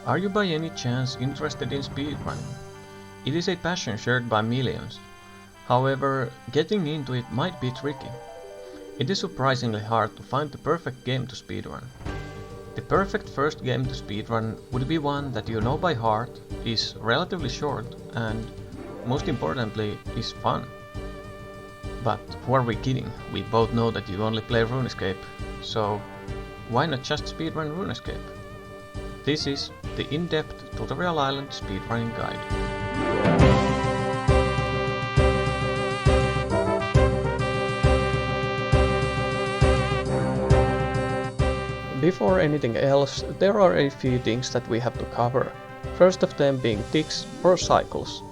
Are you by any chance interested in speedrunning? It is a passion shared by millions. However, getting into it might be tricky. It is surprisingly hard to find the perfect game to speedrun. The perfect first game to speedrun would be one that you know by heart, is relatively short, and, most importantly, is fun. But who are we kidding? We both know that you only play RuneScape, so why not just speedrun RuneScape? This is the in-depth Tutorial Island speedrunning guide. Before anything else, there are a few things that we have to cover. First of them being ticks or cycles.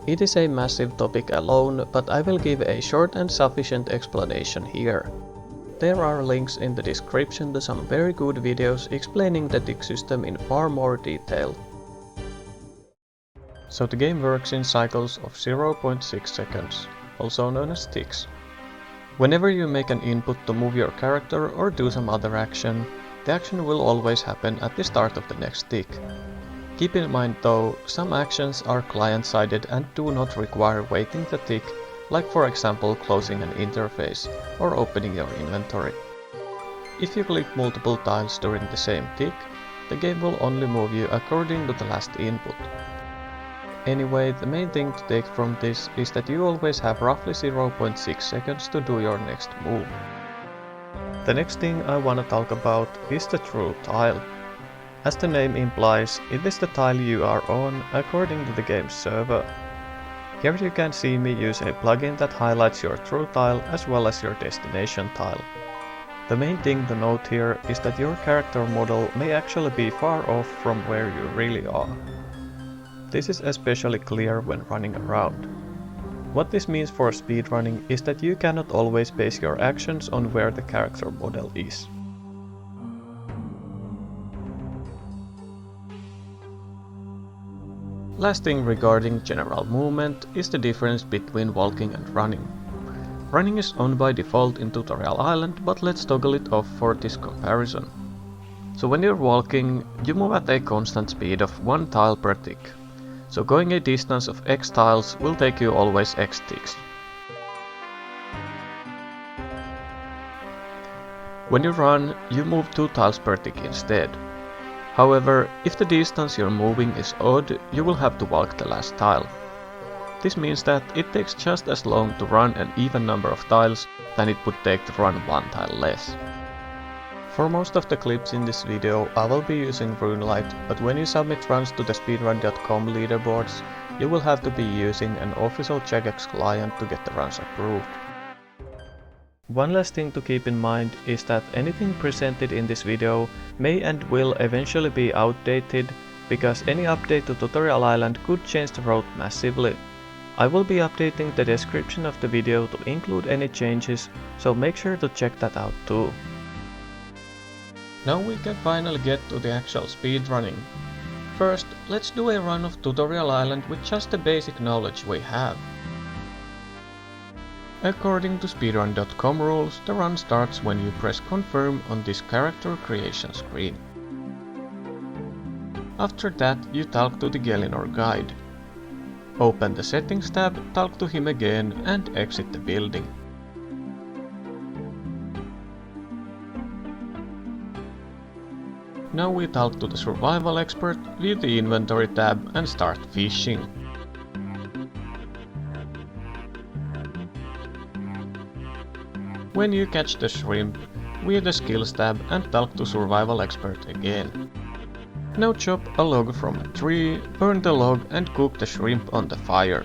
It is a massive topic alone, but I will give a short and sufficient explanation here. There are links in the description to some very good videos explaining the tick system in far more detail. So the game works in cycles of 0.6 seconds, also known as ticks. Whenever you make an input to move your character or do some other action, the action will always happen at the start of the next tick. Keep in mind though, some actions are client-sided and do not require waiting the tick, like for example closing an interface or opening your inventory. If you click multiple tiles during the same tick, the game will only move you according to the last input. Anyway, the main thing to take from this is that you always have roughly 0.6 seconds to do your next move. The next thing I wanna talk about is the true tile. As the name implies, it is the tile you are on according to the game's server. Here you can see me use a plugin that highlights your true tile as well as your destination tile. The main thing to note here is that your character model may actually be far off from where you really are. This is especially clear when running around. What this means for speedrunning is that you cannot always base your actions on where the character model is. Last thing regarding general movement is the difference between walking and running. Running is on by default in Tutorial Island, but let's toggle it off for this comparison. So when you're walking, you move at a constant speed of 1 tile per tick. So going a distance of X tiles will take you always X ticks. When you run, you move 2 tiles per tick instead. However, if the distance you're moving is odd, you will have to walk the last tile. This means that it takes just as long to run an even number of tiles than it would take to run 1 tile less. For most of the clips in this video I will be using RuneLite, but when you submit runs to the speedrun.com leaderboards, you will have to be using an official Jagex client to get the runs approved. One last thing to keep in mind is that anything presented in this video may and will eventually be outdated, because any update to Tutorial Island could change the road massively. I will be updating the description of the video to include any changes, so make sure to check that out too. Now we can finally get to the actual speedrunning. First, let's do a run of Tutorial Island with just the basic knowledge we have. According to speedrun.com rules, the run starts when you press confirm on this character creation screen. After that, you talk to the Gielinor guide. Open the settings tab, talk to him again, and exit the building. Now we talk to the survival expert, leave the inventory tab and start fishing. When you catch the shrimp, leave the skills tab and talk to survival expert again. Now chop a log from a tree, burn the log and cook the shrimp on the fire.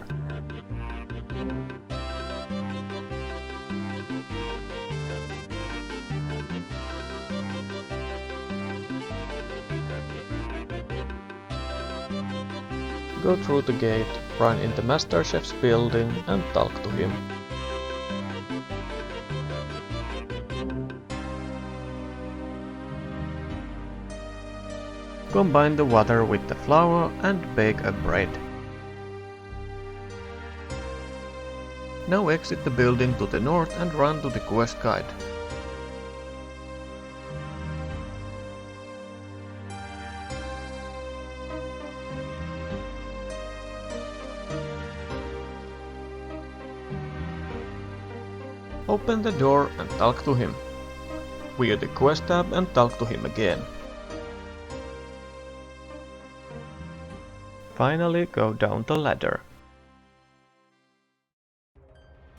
Go through the gate, run in the Master Chef's building and talk to him. Combine the water with the flour and bake a bread. Now exit the building to the north and run to the quest guide. Open the door and talk to him. View the quest tab and talk to him again. Finally, go down the ladder.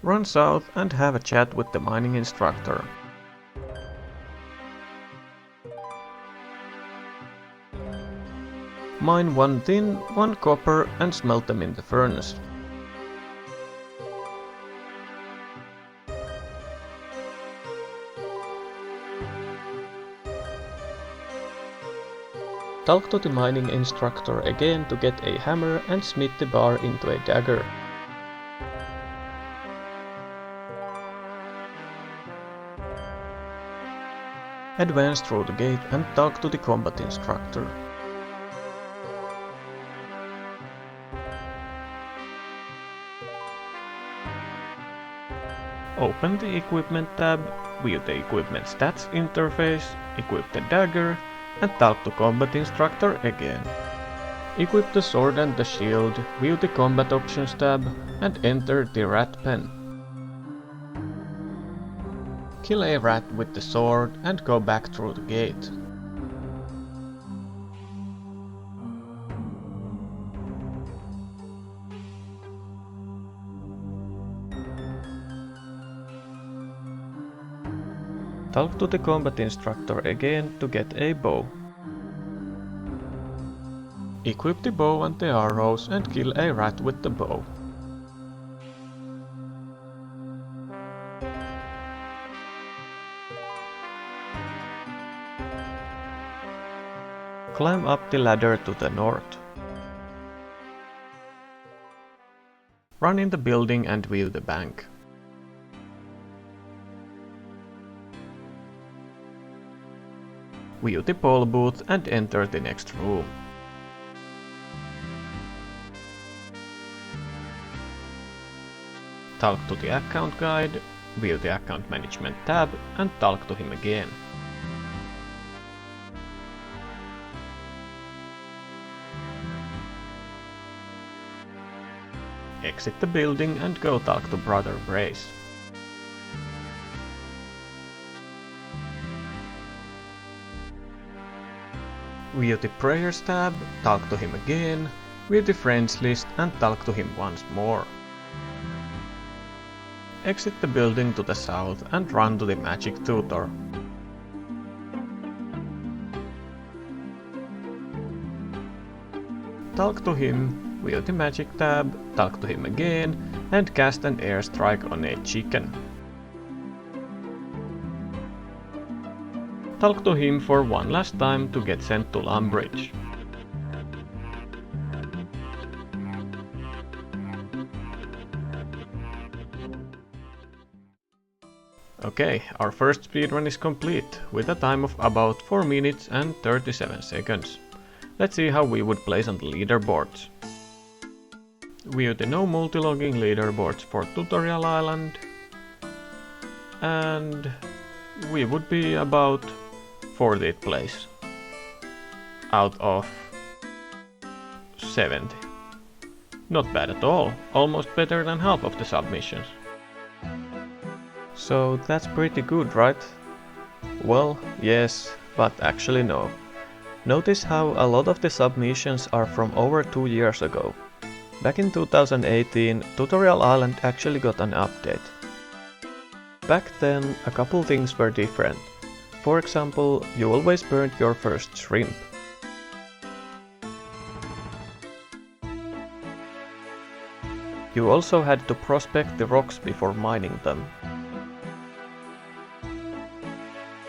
Run south and have a chat with the mining instructor. Mine 1 tin, 1 copper and smelt them in the furnace. Talk to the mining instructor again to get a hammer and smith the bar into a dagger. Advance through the gate and talk to the combat instructor. Open the equipment tab, view the equipment stats interface, equip the dagger, and talk to combat instructor again. Equip the sword and the shield, view the combat options tab, and enter the rat pen. Kill a rat with the sword and go back through the gate. Talk to the combat instructor again to get a bow. Equip the bow and the arrows and kill a rat with the bow. Climb up the ladder to the north. Run in the building and view the bank. View the poll booth and enter the next room. Talk to the account guide, view the account management tab and talk to him again. Exit the building and go talk to Brother Brace. View the prayers tab, talk to him again, view the friends list and talk to him once more. Exit the building to the south and run to the magic tutor. Talk to him, view the magic tab, talk to him again, and cast an airstrike on a chicken. Talk to him for one last time to get sent to Lumbridge. Okay, our first speedrun is complete, with a time of about 4 minutes and 37 seconds. Let's see how we would place on the leaderboards. View the no multilogging leaderboards for Tutorial Island. And we would be about 40th place out of 70. Not bad at all, almost better than half of the submissions. So that's pretty good, right? Well, yes, but actually no. Notice how a lot of the submissions are from over 2 years ago. Back in 2018, Tutorial Island actually got an update. Back then, a couple things were different. For example, you always burned your first shrimp. You also had to prospect the rocks before mining them.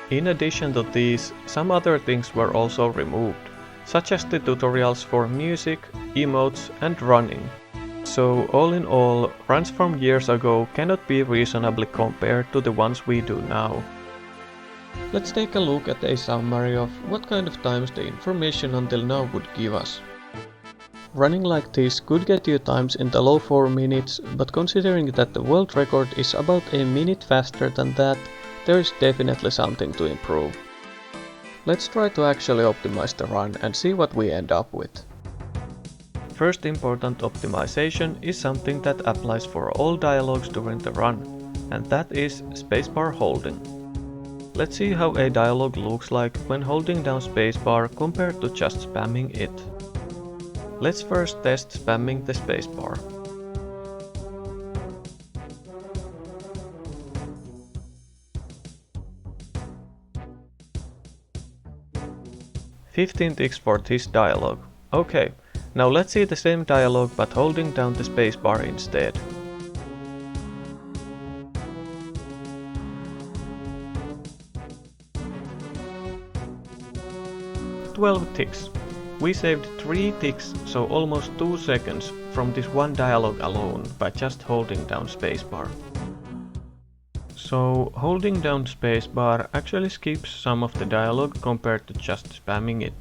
In addition to these, some other things were also removed, such as the tutorials for music, emotes and running. So all in all, runs from years ago cannot be reasonably compared to the ones we do now. Let's take a look at a summary of what kind of times the information until now would give us. Running like this could get you times in the low 4 minutes, but considering that the world record is about a minute faster than that, there is definitely something to improve. Let's try to actually optimize the run and see what we end up with. First important optimization is something that applies for all dialogues during the run. and that is spacebar holding. Let's see how a dialogue looks like when holding down spacebar compared to just spamming it. Let's first test spamming the spacebar. "15 ticks for this dialogue." Okay, now let's see the same dialogue but holding down the spacebar instead. 12 ticks. We saved 3 ticks, so almost 2 seconds, from this one dialogue alone by just holding down spacebar. So holding down spacebar actually skips some of the dialogue compared to just spamming it.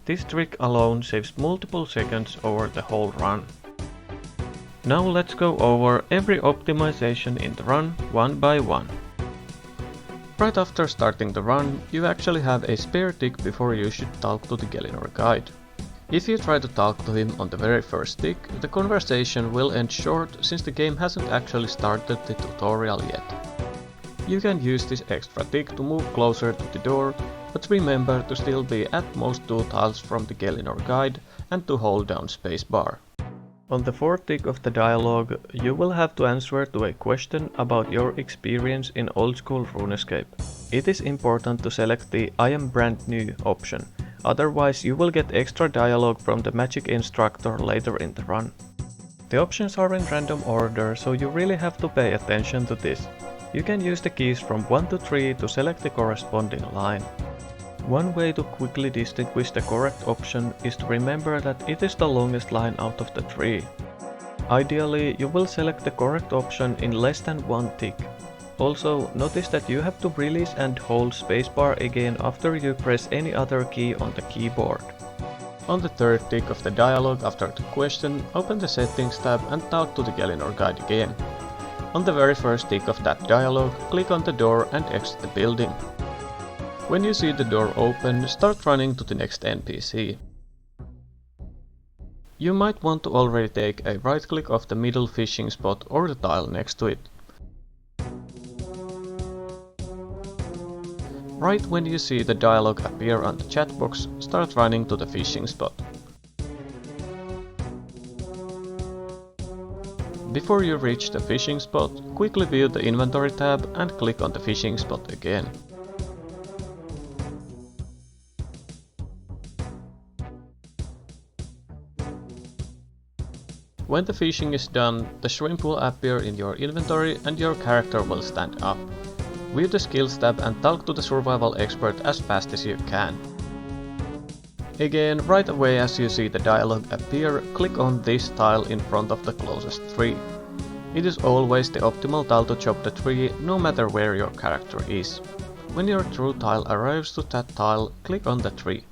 This trick alone saves multiple seconds over the whole run. Now let's go over every optimization in the run one by one. Right after starting the run, you actually have a spare tick before you should talk to the Gielinor guide. If you try to talk to him on the very first tick, the conversation will end short since the game hasn't actually started the tutorial yet. You can use this extra tick to move closer to the door, but remember to still be at most 2 tiles from the Gielinor guide and to hold down spacebar. On the 4th tick of the dialogue, you will have to answer to a question about your experience in old school Runescape. It is important to select the "I am brand new" option, otherwise you will get extra dialogue from the Magic Instructor later in the run. The options are in random order, so you really have to pay attention to this. You can use the keys from 1 to 3 to select the corresponding line. One way to quickly distinguish the correct option is to remember that it is the longest line out of the 3. Ideally, you will select the correct option in less than 1 tick. Also, notice that you have to release and hold spacebar again after you press any other key on the keyboard. On the 3rd tick of the dialogue after the question, open the Settings tab and talk to the Gielinor guide again. On the very first tick of that dialogue, click on the door and exit the building. When you see the door open, start running to the next NPC. You might want to already take a right click off the middle fishing spot or the tile next to it. Right when you see the dialogue appear on the chat box, start running to the fishing spot. Before you reach the fishing spot, quickly view the inventory tab and click on the fishing spot again. When the fishing is done, the shrimp will appear in your inventory and your character will stand up. View the skills tab and talk to the survival expert as fast as you can. Again, right away as you see the dialogue appear, click on this tile in front of the closest tree. It is always the optimal tile to chop the tree, no matter where your character is. When your true tile arrives to that tile, click on the tree.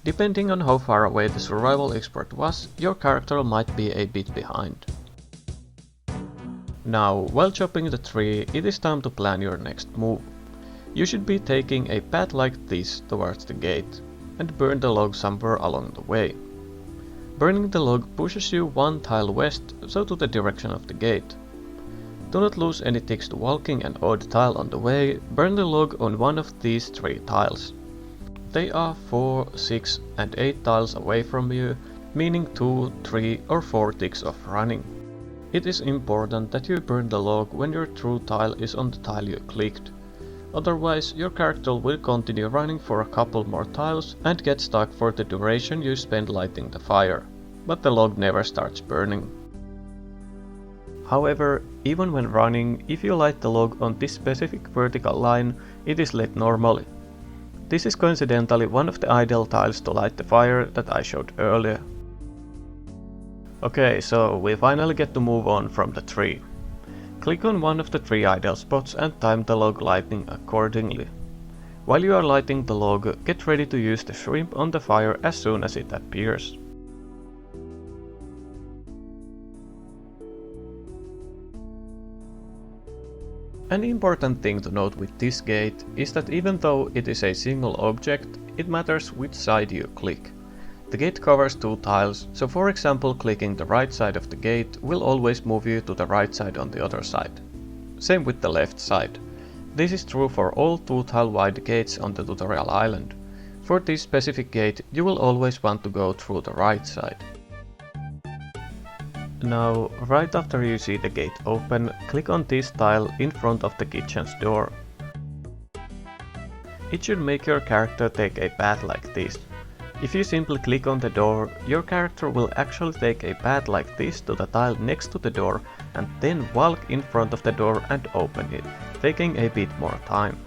Depending on how far away the survival expert was, your character might be a bit behind. Now, while chopping the tree, it is time to plan your next move. You should be taking a path like this towards the gate, and burn the log somewhere along the way. Burning the log pushes you 1 tile west, so to the direction of the gate. Do not lose any ticks to walking an odd tile on the way, burn the log on one of these 3 tiles. They are 4, 6 and 8 tiles away from you, meaning 2, 3 or 4 ticks of running. It is important that you burn the log when your true tile is on the tile you clicked. Otherwise, your character will continue running for a couple more tiles and get stuck for the duration you spend lighting the fire, but the log never starts burning. However, even when running, if you light the log on this specific vertical line, it is lit normally. This is coincidentally one of the ideal tiles to light the fire that I showed earlier. Okay, so we finally get to move on from the tree. Click on one of the 3 ideal spots and time the log lighting accordingly. While you are lighting the log, get ready to use the shrimp on the fire as soon as it appears. An important thing to note with this gate is that even though it is a single object, it matters which side you click. The gate covers 2 tiles, so for example clicking the right side of the gate will always move you to the right side on the other side. same with the left side. This is true for all 2-tile wide gates on the tutorial island. For this specific gate, you will always want to go through the right side. Now, right after you see the gate open, click on this tile in front of the kitchen's door. It should make your character take a path like this. If you simply click on the door, your character will actually take a path like this to the tile next to the door and then walk in front of the door and open it, taking a bit more time.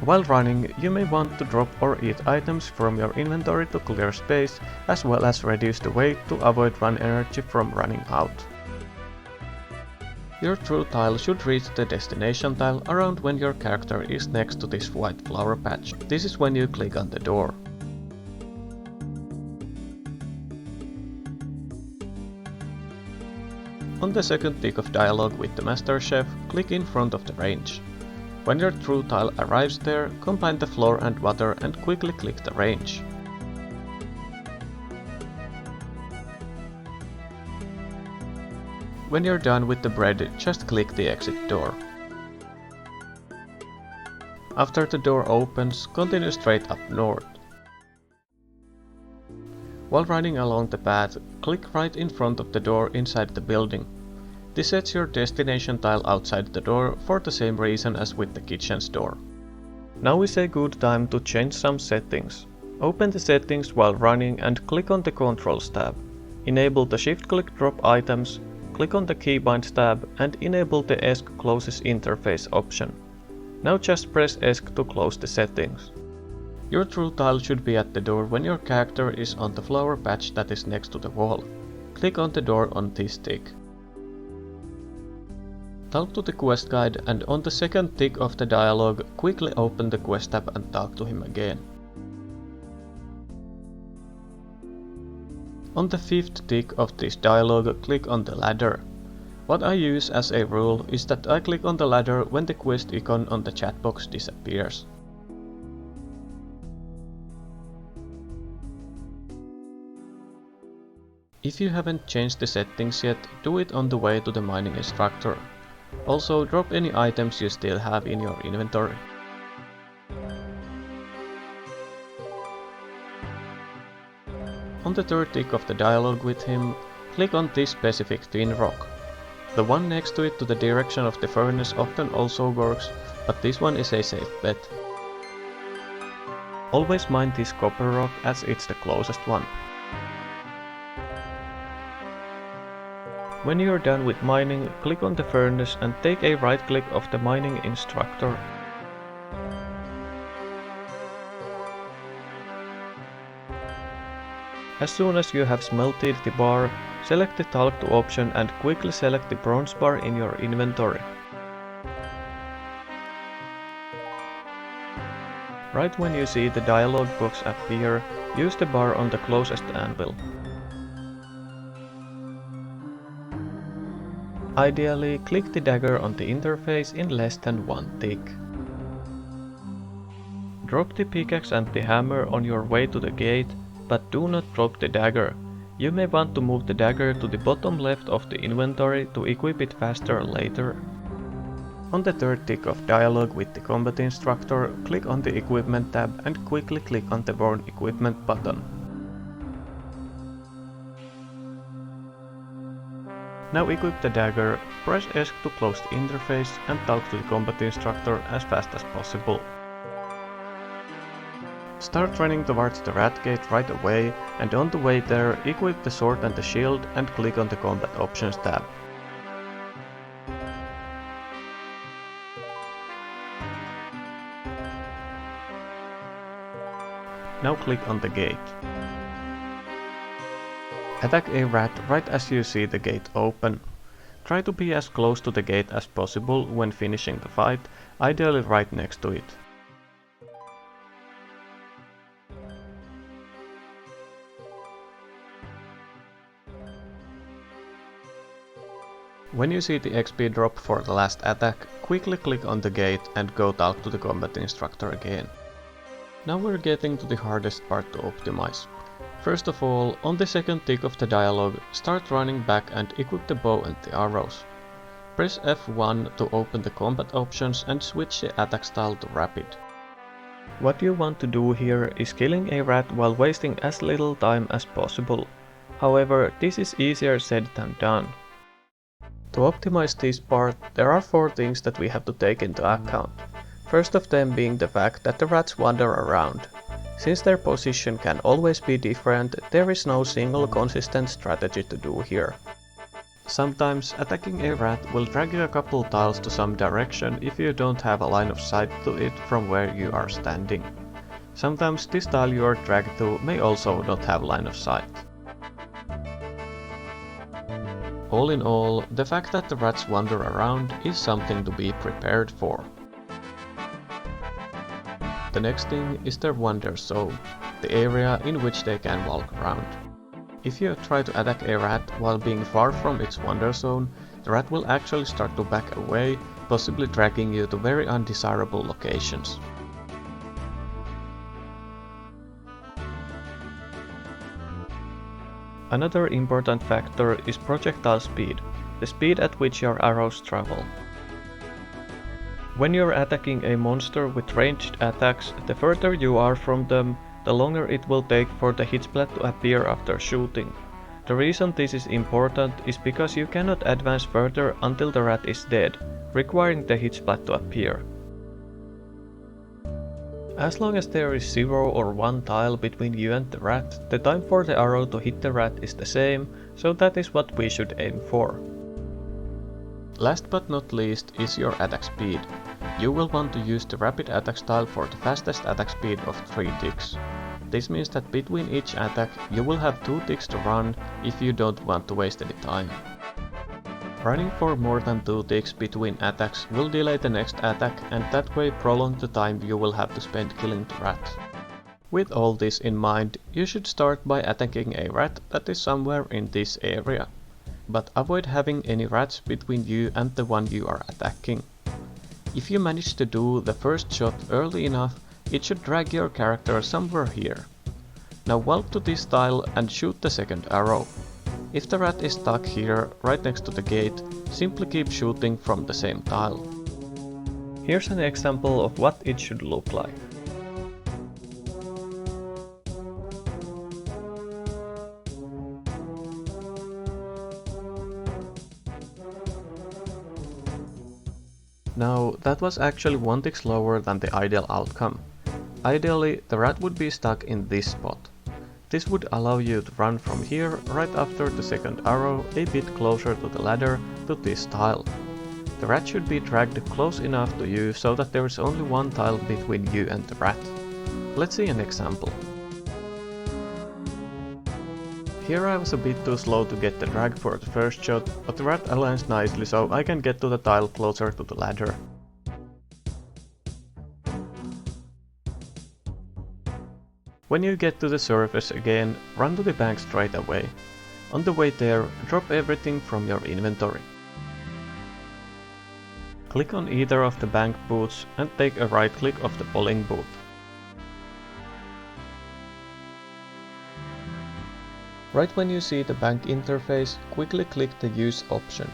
While running, you may want to drop or eat items from your inventory to clear space, as well as reduce the weight to avoid run energy from running out. Your true tile should reach the destination tile around when your character is next to this white flower patch. This is when you click on the door. On the second tick of dialogue with the Master Chef, click in front of the range. When your true tile arrives there, combine the floor and water and quickly click the range. When you're done with the bread, just click the exit door. After the door opens, continue straight up north. While running along the path, click right in front of the door inside the building. This sets your destination tile outside the door for the same reason as with the kitchen's door. Now is a good time to change some settings. Open the settings while running and click on the Controls tab. Enable the shift-click drop items, click on the Keybinds tab and enable the ESC Closes Interface option. Now just press ESC to close the settings. Your true tile should be at the door when your character is on the flower patch that is next to the wall. Click on the door on this tick. Talk to the quest guide and on the second tick of the dialogue, quickly open the quest tab and talk to him again. On the fifth tick of this dialogue, click on the ladder. What I use as a rule is that I click on the ladder when the quest icon on the chat box disappears. If you haven't changed the settings yet, do it on the way to the mining instructor. Also, drop any items you still have in your inventory. On the third tick of the dialogue with him, click on this specific twin rock. The one next to it to the direction of the furnace often also works, but this one is a safe bet. Always mine this copper rock as it's the closest one. When you're done with mining, click on the furnace and take a right click of the mining instructor. As soon as you have smelted the bar, select the Talk to option and quickly select the bronze bar in your inventory. Right when you see the dialog box appear, use the bar on the closest anvil. Ideally, click the dagger on the interface in less than one tick. Drop the pickaxe and the hammer on your way to the gate, but do not drop the dagger. You may want to move the dagger to the bottom left of the inventory to equip it faster later. On the third tick of dialogue with the combat instructor, click on the equipment tab and quickly click on the Born Equipment button. Now equip the dagger, press ESC to close the interface and talk to the combat instructor as fast as possible. Start running towards the rat gate right away, and on the way there, equip the sword and the shield and click on the combat options tab. Now click on the gate. Attack a rat right as you see the gate open. Try to be as close to the gate as possible when finishing the fight, ideally right next to it. When you see the XP drop for the last attack, quickly click on the gate and go talk to the combat instructor again. Now we're getting to the hardest part to optimize. First of all, on the second tick of the dialogue, start running back and equip the bow and the arrows. Press F1 to open the combat options and switch the attack style to rapid. What you want to do here is killing a rat while wasting as little time as possible. However, this is easier said than done. To optimize this part, there are 4 things that we have to take into account. First of them being the fact that the rats wander around. Since their position can always be different, there is no single consistent strategy to do here. Sometimes attacking a rat will drag you a couple tiles to some direction if you don't have a line of sight to it from where you are standing. Sometimes this tile you are dragged to may also not have line of sight. All in all, the fact that the rats wander around is something to be prepared for. The next thing is their wander zone, the area in which they can walk around. If you try to attack a rat while being far from its wander zone, the rat will actually start to back away, possibly dragging you to very undesirable locations. Another important factor is projectile speed, the speed at which your arrows travel. When you're attacking a monster with ranged attacks, the further you are from them, the longer it will take for the hit splat to appear after shooting. The reason this is important is because you cannot advance further until the rat is dead, requiring the hit splat to appear. As long as there is 0 or 1 tile between you and the rat, the time for the arrow to hit the rat is the same, so that is what we should aim for. Last but not least is your attack speed. You will want to use the rapid attack style for the fastest attack speed of 3 ticks. This means that between each attack you will have 2 ticks to run if you don't want to waste any time. Running for more than 2 ticks between attacks will delay the next attack and that way prolong the time you will have to spend killing the rat. With all this in mind, you should start by attacking a rat that is somewhere in this area. But avoid having any rats between you and the one you are attacking. If you manage to do the first shot early enough, it should drag your character somewhere here. Now walk to this tile and shoot the second arrow. If the rat is stuck here, right next to the gate, simply keep shooting from the same tile. Here's an example of what it should look like. Now, that was actually 1 tick slower than the ideal outcome. Ideally, the rat would be stuck in this spot. This would allow you to run from here right after the second arrow a bit closer to the ladder to this tile. The rat should be dragged close enough to you so that there is only 1 tile between you and the rat. Let's see an example. Here I was a bit too slow to get the drag for the first shot, but the rat aligns nicely so I can get to the tile closer to the ladder. When you get to the surface again, run to the bank straight away. On the way there, drop everything from your inventory. Click on either of the bank booths and take a right click of the polling booth. Right when you see the bank interface, quickly click the Use option.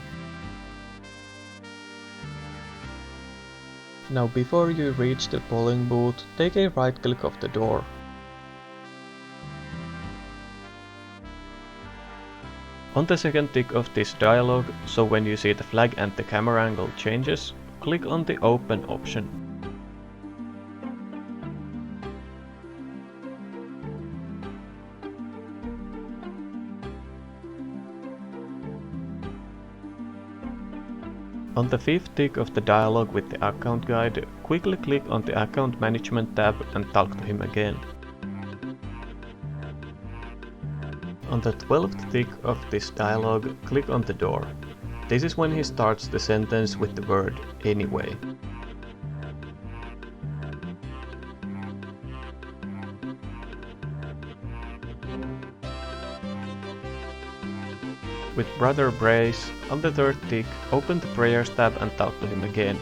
Now before you reach the polling booth, take a right click of the door. On the second tick of this dialog, so when you see the flag and the camera angle changes, click on the Open option. On the fifth tick of the dialog with the account guide, quickly click on the Account Management tab and talk to him again. On the 12th tick of this dialog, click on the door. This is when he starts the sentence with the word "anyway". With Brother Brace, on the 3rd tick, open the Prayers tab and talk to him again.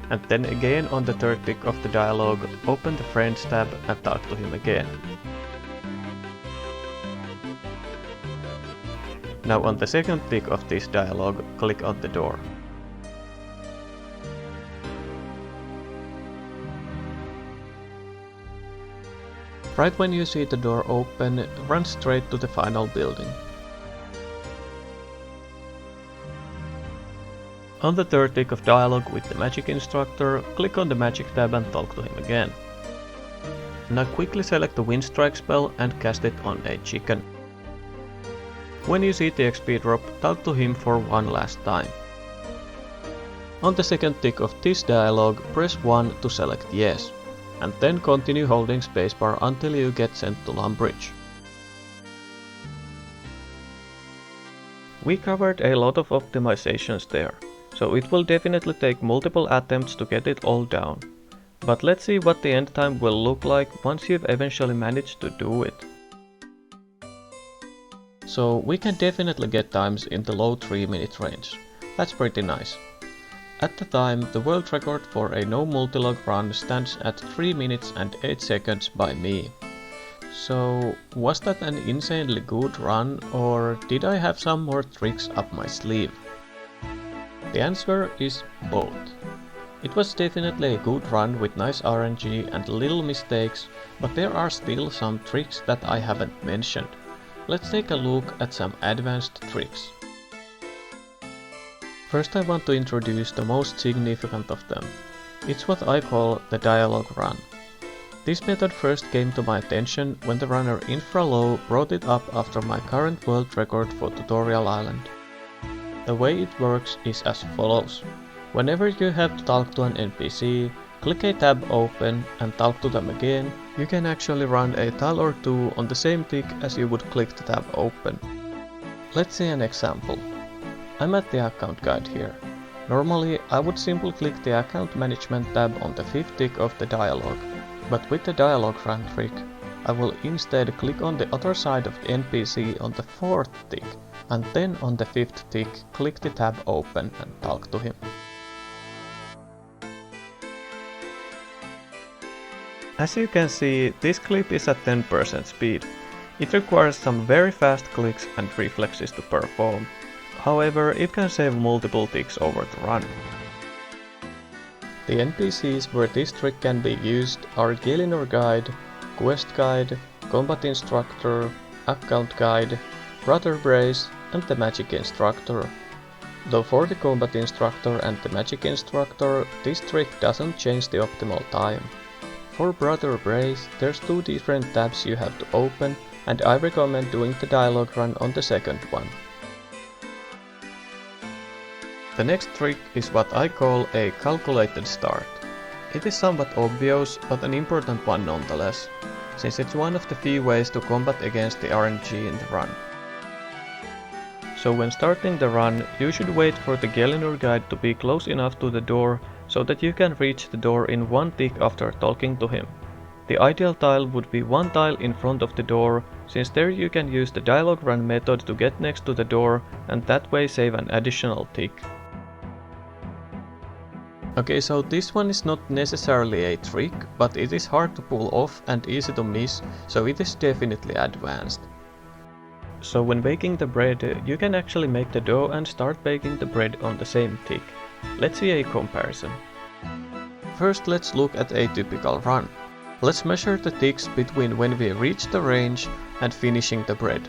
And then again on the 3rd tick of the dialog, open the Friends tab and talk to him again. Now on the second tick of this dialog, click on the door. Right when you see the door open, run straight to the final building. On the third tick of dialog with the Magic Instructor, click on the Magic tab and talk to him again. Now quickly select the Wind Strike spell and cast it on a chicken. When you see the XP drop, talk to him for one last time. On the second tick of this dialog, press 1 to select yes, and then continue holding spacebar until you get sent to Lumbridge. We covered a lot of optimizations there, so it will definitely take multiple attempts to get it all down. But let's see what the end time will look like once you've eventually managed to do it. So we can definitely get times in the low 3-minute range. That's pretty nice. At the time, the world record for a no multilog run stands at 3 minutes and 8 seconds by me. So was that an insanely good run, or did I have some more tricks up my sleeve? The answer is both. It was definitely a good run with nice RNG and little mistakes, but there are still some tricks that I haven't mentioned. Let's take a look at some advanced tricks. First I want to introduce the most significant of them. It's what I call the dialogue run. This method first came to my attention when the runner Infralow brought it up after my current world record for Tutorial Island. The way it works is as follows. Whenever you have to talk to an NPC, click a tab open and talk to them again. You can actually run a tile or two on the same tick as you would click the tab open. Let's see an example. I'm at the account guide here. Normally I would simply click the account management tab on the 5th tick of the dialog, but with the dialog run trick, I will instead click on the other side of the NPC on the 4th tick, and then on the 5th tick click the tab open and talk to him. As you can see, this clip is at 10% speed. It requires some very fast clicks and reflexes to perform. However, it can save multiple ticks over the run. The NPCs where this trick can be used are Gielinor Guide, Quest Guide, Combat Instructor, Account Guide, Brother Brace and the Magic Instructor. Though for the Combat Instructor and the Magic Instructor, this trick doesn't change the optimal time. For Brother Brace, there's 2 different tabs you have to open, and I recommend doing the dialogue run on the second one. The next trick is what I call a calculated start. It is somewhat obvious, but an important one nonetheless, since it's one of the few ways to combat against the RNG in the run. So when starting the run, you should wait for the Gielinor Guide to be close enough to the door so that you can reach the door in 1 tick after talking to him. The ideal tile would be 1 tile in front of the door, since there you can use the dialogue run method to get next to the door and that way save an additional tick. Okay, so this one is not necessarily a trick, but it is hard to pull off and easy to miss, so it is definitely advanced. So when baking the bread, you can actually make the dough and start baking the bread on the same tick. Let's see a comparison. First let's look at a typical run. Let's measure the ticks between when we reach the range and finishing the bread.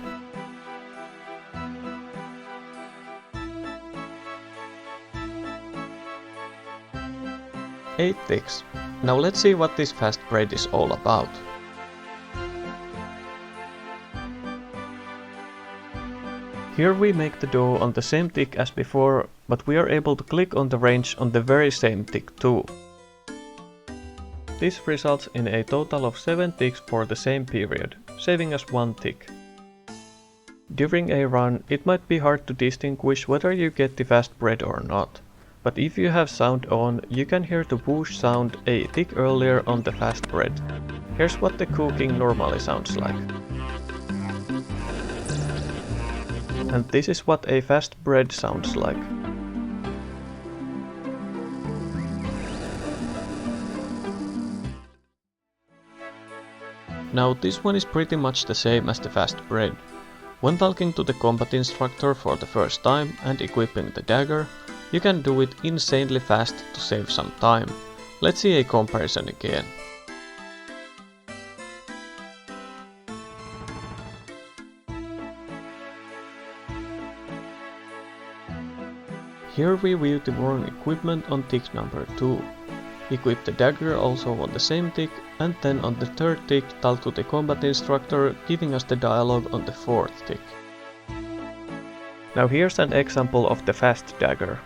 8 ticks. Now let's see what this fast bread is all about. Here we make the dough on the same tick as before, but we are able to click on the range on the very same tick too. This results in a total of 7 ticks for the same period, saving us 1 tick. During a run, it might be hard to distinguish whether you get the fast bread or not, but if you have sound on, you can hear the whoosh sound a tick earlier on the fast bread. Here's what the cooking normally sounds like. And this is what a fast bread sounds like. Now this one is pretty much the same as the fast bread. When talking to the combat instructor for the first time and equipping the dagger, you can do it insanely fast to save some time. Let's see a comparison again. Here we view the worn equipment on tick number 2. Equip the dagger also on the same tick, and then on the third tick talk to the combat instructor, giving us the dialogue on the fourth tick. Now here's an example of the fast dagger.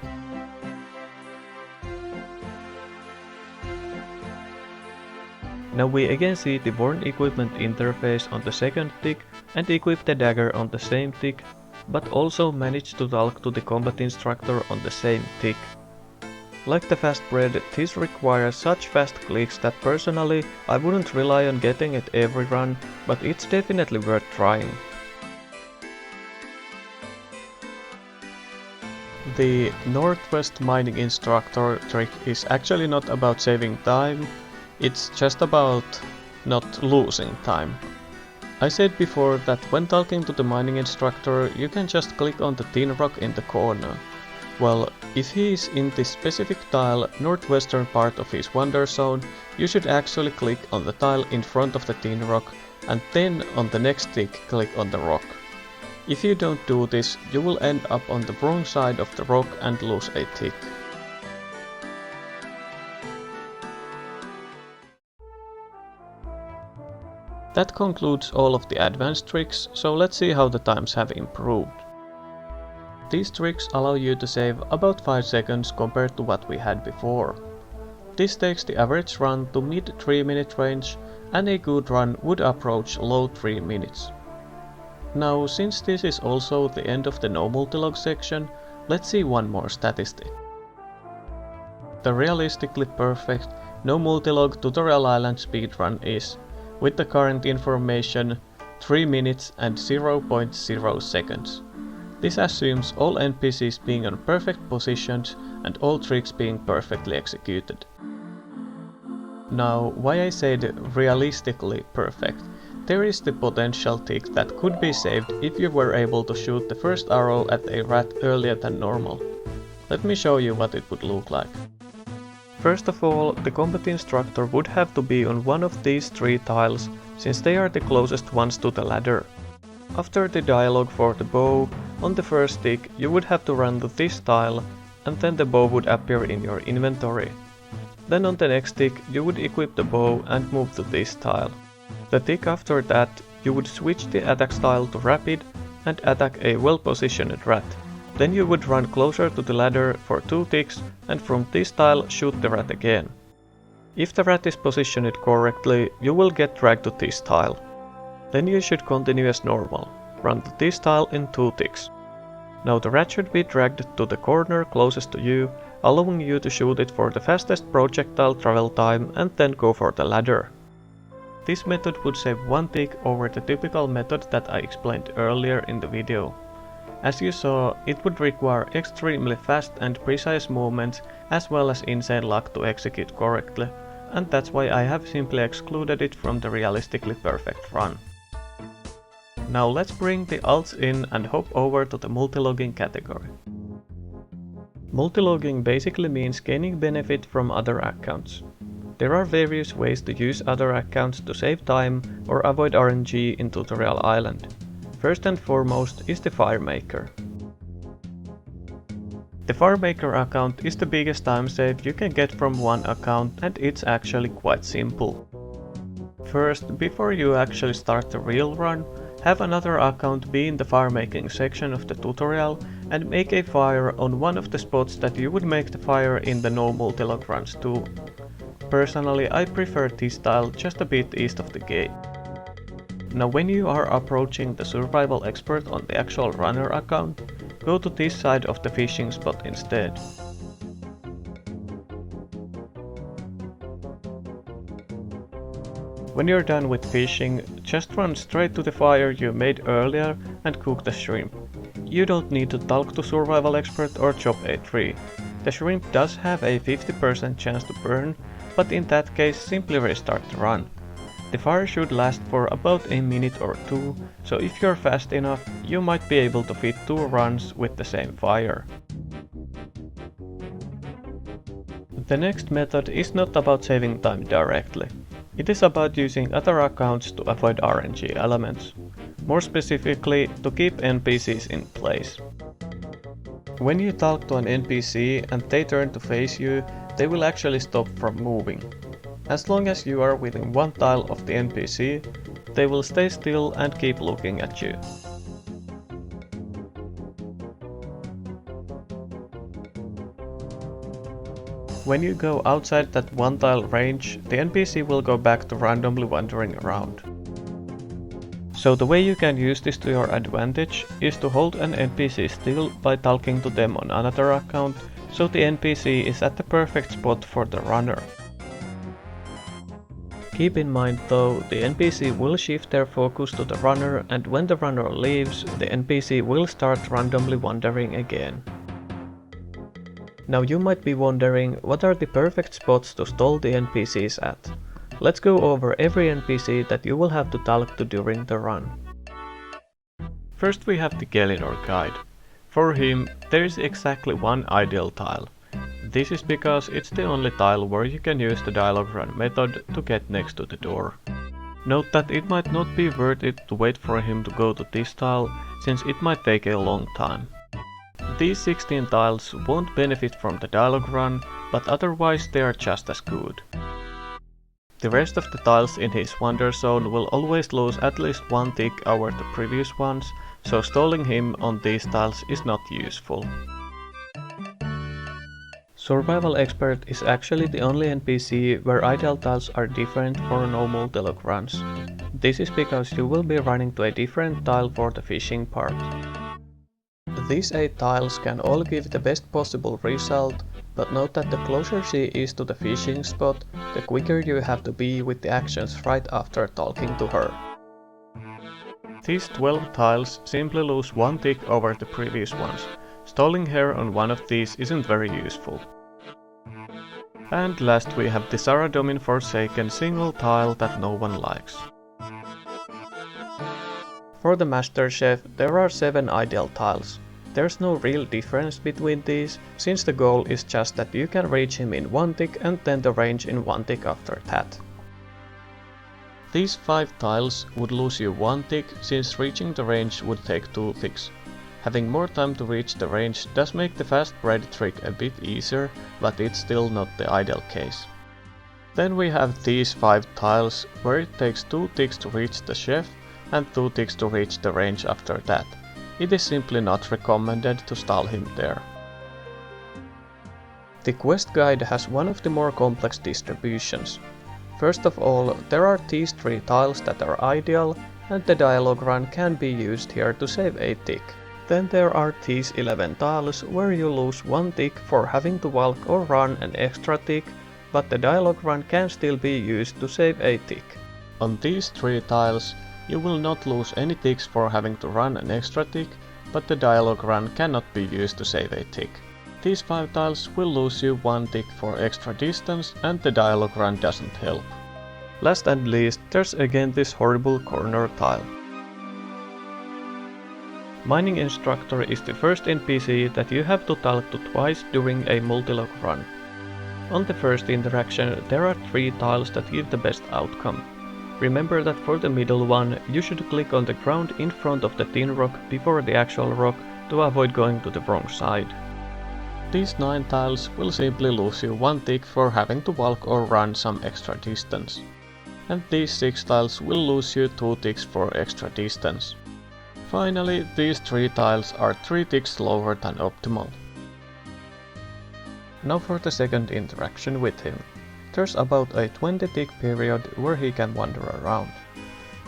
Now we again see the worn equipment interface on the second tick and equip the dagger on the same tick, but also manage to talk to the combat instructor on the same tick. Like the fast bread, this requires such fast clicks that personally I wouldn't rely on getting it every run, but it's definitely worth trying. The Northwest Mining Instructor trick is actually not about saving time, it's just about not losing time. I said before that when talking to the mining instructor, you can just click on the tin rock in the corner. Well, if he is in this specific tile, northwestern part of his wonder zone, you should actually click on the tile in front of the tin rock, and then on the next tick click on the rock. If you don't do this, you will end up on the wrong side of the rock and lose a tick. That concludes all of the advanced tricks, so let's see how the times have improved. These tricks allow you to save about 5 seconds compared to what we had before. This takes the average run to mid 3-minute range, and a good run would approach low 3 minutes. Now, since this is also the end of the no multilog section, let's see one more statistic. The realistically perfect no multilog tutorial island speedrun is, with the current information, 3 minutes and 0.0 seconds. This assumes all NPCs being on perfect positions and all tricks being perfectly executed. Now, why I said realistically perfect? There is the potential tick that could be saved if you were able to shoot the first arrow at a rat earlier than normal. Let me show you what it would look like. First of all, the combat instructor would have to be on one of these 3 tiles, since they are the closest ones to the ladder. After the dialogue for the bow, on the first tick you would have to run to this tile, and then the bow would appear in your inventory. Then on the next tick you would equip the bow and move to this tile. The tick after that, you would switch the attack style to rapid and attack a well-positioned rat. Then you would run closer to the ladder for 2 ticks and from this tile shoot the rat again. If the rat is positioned correctly, you will get dragged to this tile. Then you should continue as normal, run to this tile in 2 ticks. Now the rat should be dragged to the corner closest to you, allowing you to shoot it for the fastest projectile travel time and then go for the ladder. This method would save 1 tick over the typical method that I explained earlier in the video. As you saw, it would require extremely fast and precise movements as well as insane luck to execute correctly, and that's why I have simply excluded it from the realistically perfect run. Now let's bring the alts in and hop over to the multilogging category. Multilogging basically means gaining benefit from other accounts. There are various ways to use other accounts to save time or avoid RNG in Tutorial Island. First and foremost is the FireMaker. The FireMaker account is the biggest time save you can get from one account, and it's actually quite simple. First, before you actually start the real run, have another account be in the firemaking section of the tutorial and make a fire on one of the spots that you would make the fire in the no multilog runs too. Personally, I prefer this style just a bit east of the gate. Now when you are approaching the survival expert on the actual runner account, go to this side of the fishing spot instead. When you're done with fishing, just run straight to the fire you made earlier and cook the shrimp. You don't need to talk to survival expert or chop a tree. The shrimp does have a 50% chance to burn, but in that case simply restart the run. The fire should last for about a minute or two, so if you're fast enough, you might be able to fit 2 runs with the same fire. The next method is not about saving time directly. It is about using other accounts to avoid RNG elements. More specifically, to keep NPCs in place. When you talk to an NPC and they turn to face you, they will actually stop from moving. As long as you are within 1 tile of the NPC, they will stay still and keep looking at you. When you go outside that 1 tile range, the NPC will go back to randomly wandering around. So the way you can use this to your advantage is to hold an NPC still by talking to them on another account, so the NPC is at the perfect spot for the runner. Keep in mind though, the NPC will shift their focus to the runner, and when the runner leaves, the NPC will start randomly wandering again. Now you might be wondering, what are the perfect spots to stall the NPCs at? Let's go over every NPC that you will have to talk to during the run. First we have the Gielinor guide. For him, there is exactly 1 ideal tile. This is because it's the only tile where you can use the dialogue run method to get next to the door. Note that it might not be worth it to wait for him to go to this tile, since it might take a long time. These 16 tiles won't benefit from the dialogue run, but otherwise they are just as good. The rest of the tiles in his wander zone will always lose at least 1 tick over the previous ones, so stalling him on these tiles is not useful. Survival Expert is actually the only NPC where ideal tiles are different for no multilog runs. This is because you will be running to a different tile for the fishing part. These 8 tiles can all give the best possible result, but note that the closer she is to the fishing spot, the quicker you have to be with the actions right after talking to her. These 12 tiles simply lose 1 tick over the previous ones. Stalling her on one of these isn't very useful. And last we have the Saradomin Forsaken single tile that no one likes. For the Master Chef, there are 7 ideal tiles. There's no real difference between these, since the goal is just that you can reach him in 1 tick and then the range in 1 tick after that. These 5 tiles would lose you 1 tick, since reaching the range would take 2 ticks. Having more time to reach the range does make the fast bread trick a bit easier, but it's still not the ideal case. Then we have these 5 tiles, where it takes 2 ticks to reach the chef and 2 ticks to reach the range after that. It is simply not recommended to stall him there. The quest guide has one of the more complex distributions. First of all, there are these 3 tiles that are ideal, and the dialogue run can be used here to save a tick. Then there are these 11 tiles where you lose 1 tick for having to walk or run an extra tick, but the dialogue run can still be used to save a tick. On these 3 tiles, you will not lose any ticks for having to run an extra tick, but the dialogue run cannot be used to save a tick. These 5 tiles will lose you 1 tick for extra distance, and the dialogue run doesn't help. Last and least, there's again this horrible corner tile. Mining Instructor is the first NPC that you have to talk to twice during a multilog run. On the first interaction, there are 3 tiles that give the best outcome. Remember that for the middle one, you should click on the ground in front of the tin rock before the actual rock to avoid going to the wrong side. These 9 tiles will simply lose you 1 tick for having to walk or run some extra distance. And these 6 tiles will lose you 2 ticks for extra distance. Finally, these 3 tiles are 3 ticks slower than optimal. Now for the second interaction with him. There's about a 20 tick period where he can wander around.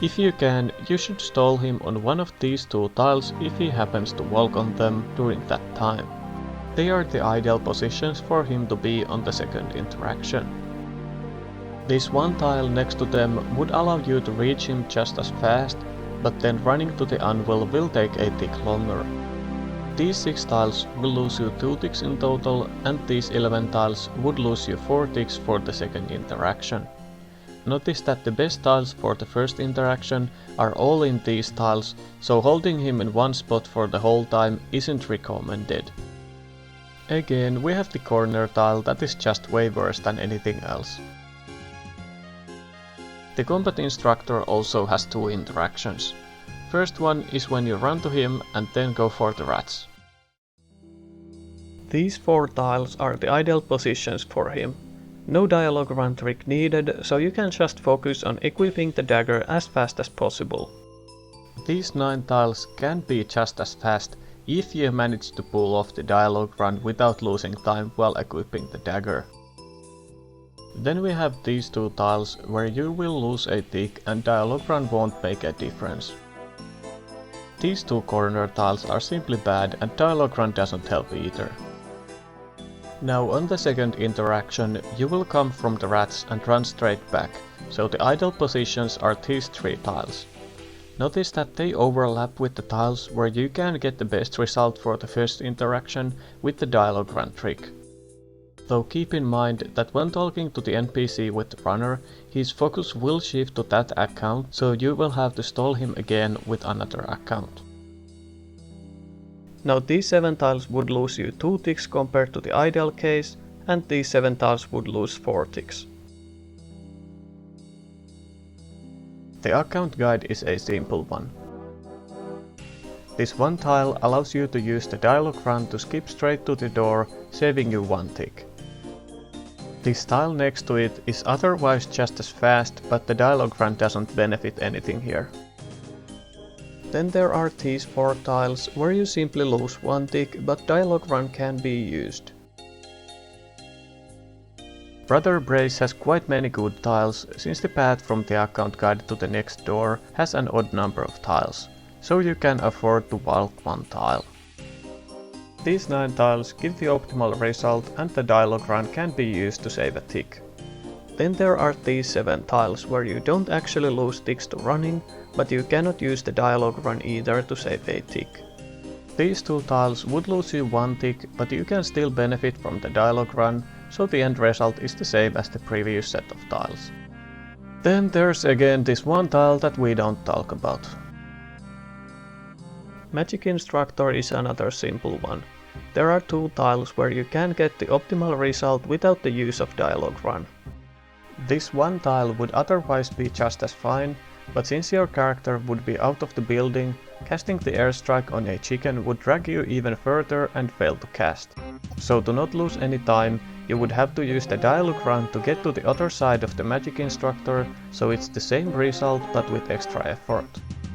If you can, you should stall him on one of these 2 tiles if he happens to walk on them during that time. They are the ideal positions for him to be on the second interaction. This 1 tile next to them would allow you to reach him just as fast, but then running to the anvil will take a tick longer. These 6 tiles will lose you 2 ticks in total, and these 11 tiles would lose you 4 ticks for the second interaction. notice that the best tiles for the first interaction are all in these tiles, so holding him in one spot for the whole time isn't recommended. Again, we have the corner tile that is just way worse than anything else. The Combat Instructor also has two interactions. First one is when you run to him and then go for the rats. These four tiles are the ideal positions for him. No dialogue run trick needed, so you can just focus on equipping the dagger as fast as possible. These 9 tiles can be just as fast if you manage to pull off the dialogue run without losing time while equipping the dagger. Then we have these 2 tiles where you will lose a tick and dialogue run won't make a difference. These 2 corner tiles are simply bad and dialogue run doesn't help either. Now on the second interaction, you will come from the rats and run straight back, so the ideal positions are these 3 tiles. Notice that they overlap with the tiles where you can get the best result for the first interaction with the dialogue run trick. Though keep in mind that when talking to the NPC with the runner, his focus will shift to that account, so you will have to stall him again with another account. Now these 7 tiles would lose you 2 ticks compared to the ideal case, and these 7 tiles would lose 4 ticks. The account guide is a simple one. This one tile allows you to use the dialogue run to skip straight to the door, saving you 1 tick. This tile next to it is otherwise just as fast, but the dialogue run doesn't benefit anything here. Then there are these 4 tiles where you simply lose 1 tick, but dialogue run can be used. Brother Brace has quite many good tiles, since the path from the account guide to the next door has an odd number of tiles, so you can afford to walk 1 tile. These 9 tiles give the optimal result and the dialogue run can be used to save a tick. Then there are these 7 tiles where you don't actually lose ticks to running, but you cannot use the dialogue run either to save a tick. These 2 tiles would lose you 1 tick, but you can still benefit from the dialogue run, so the end result is the same as the previous set of tiles. Then there's again this one tile that we don't talk about. Magic Instructor is another simple one. There are 2 tiles where you can get the optimal result without the use of dialogue run. This one tile would otherwise be just as fine, but since your character would be out of the building, casting the airstrike on a chicken would drag you even further and fail to cast. So to not lose any time, you would have to use the dialogue run to get to the other side of the Magic Instructor, so it's the same result but with extra effort.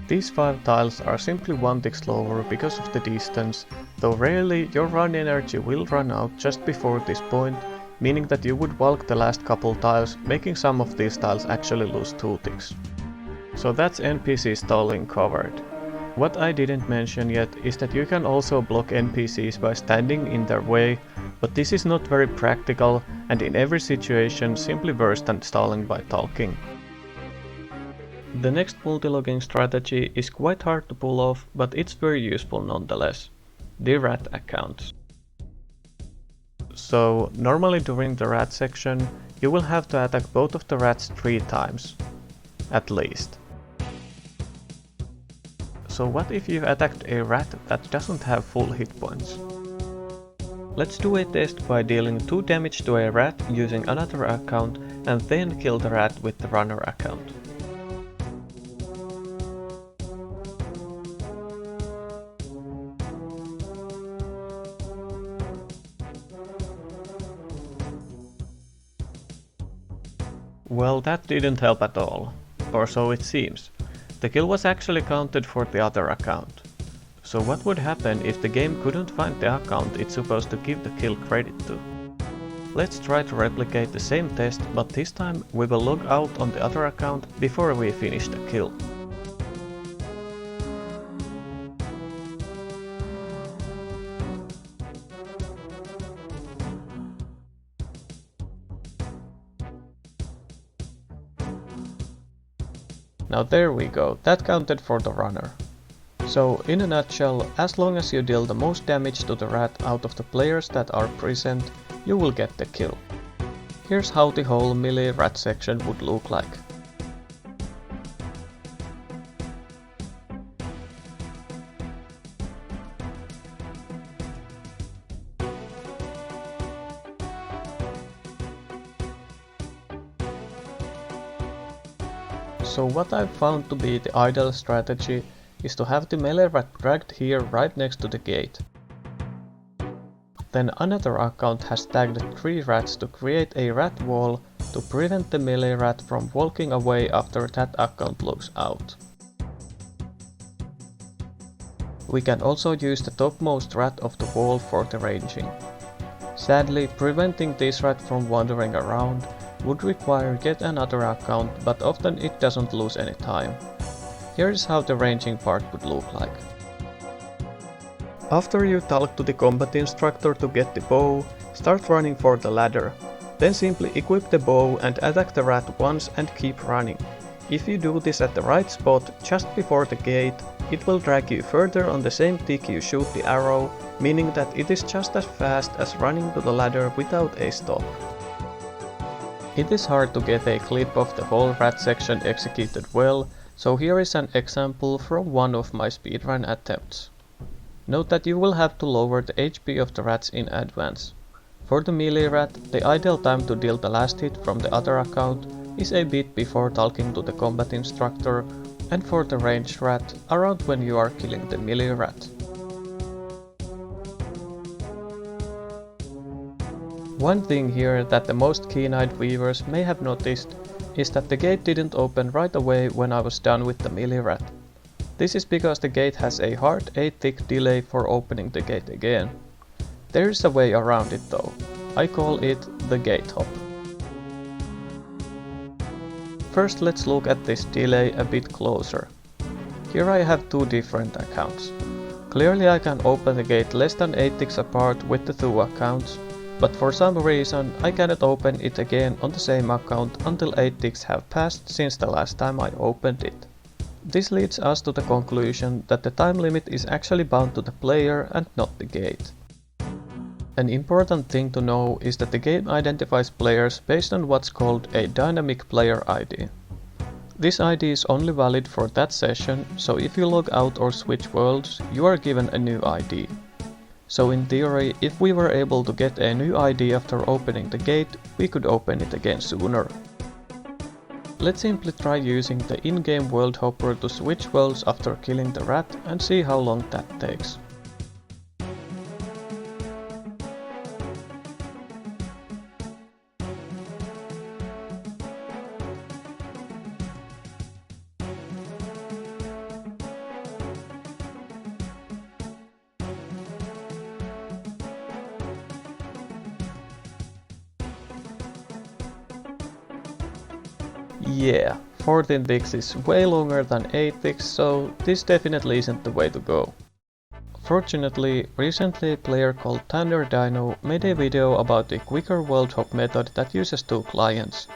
These 5 tiles are simply 1 tick slower because of the distance, though rarely your run energy will run out just before this point, meaning that you would walk the last couple tiles, making some of these tiles actually lose 2 ticks. So that's NPC stalling covered. What I didn't mention yet is that you can also block NPCs by standing in their way, but this is not very practical and in every situation simply worse than stalling by talking. The next multilogging strategy is quite hard to pull off, but it's very useful nonetheless. The rat accounts. So normally during the rat section, you will have to attack both of the rats 3 times. At least. So what if you attacked a rat that doesn't have full hit points? Let's do a test by dealing 2 damage to a rat using another account and then kill the rat with the runner account. Well, that didn't help at all. Or so it seems. The kill was actually counted for the other account. So what would happen if the game couldn't find the account it's supposed to give the kill credit to? Let's try to replicate the same test, but this time we will log out on the other account before we finish the kill. Now there we go, that counted for the runner. So in a nutshell, as long as you deal the most damage to the rat out of the players that are present, you will get the kill. Here's how the whole melee rat section would look like. So what I've found to be the ideal strategy is to have the melee rat dragged here right next to the gate. Then another account has tagged 3 rats to create a rat wall to prevent the melee rat from walking away after that account logs out. We can also use the topmost rat of the wall for the ranging. Sadly, preventing this rat from wandering around would require yet another account, but often it doesn't lose any time. Here is how the ranging part would look like. After you talk to the combat instructor to get the bow, start running for the ladder. Then simply equip the bow and attack the rat once and keep running. If you do this at the right spot, just before the gate, it will drag you further on the same tick you shoot the arrow, meaning that it is just as fast as running to the ladder without a stop. It is hard to get a clip of the whole rat section executed well, so here is an example from one of my speedrun attempts. Note that you will have to lower the HP of the rats in advance. For the melee rat, the ideal time to deal the last hit from the other account is a bit before talking to the combat instructor, and for the ranged rat, around when you are killing the melee rat. One thing here that the most keen-eyed viewers may have noticed is that the gate didn't open right away when I was done with the melee rat. This is because the gate has a hard 8-tick delay for opening the gate again. There is a way around it though. I call it the gate hop. First let's look at this delay a bit closer. Here I have 2 different accounts. Clearly I can open the gate less than 8 ticks apart with the 2 accounts, but for some reason I cannot open it again on the same account until 8 ticks have passed since the last time I opened it. This leads us to the conclusion that the time limit is actually bound to the player and not the gate. An important thing to know is that the game identifies players based on what's called a dynamic player ID. This ID is only valid for that session, so if you log out or switch worlds, you are given a new ID. So in theory, if we were able to get a new ID after opening the gate, we could open it again sooner. Let's simply try using the in-game world hopper to switch worlds after killing the rat and see how long that takes. Yeah, 14 ticks is way longer than 8 ticks, so this definitely isn't the way to go. Fortunately, recently a player called Tanner Dino made a video about the quicker world hop method that uses 2 clients.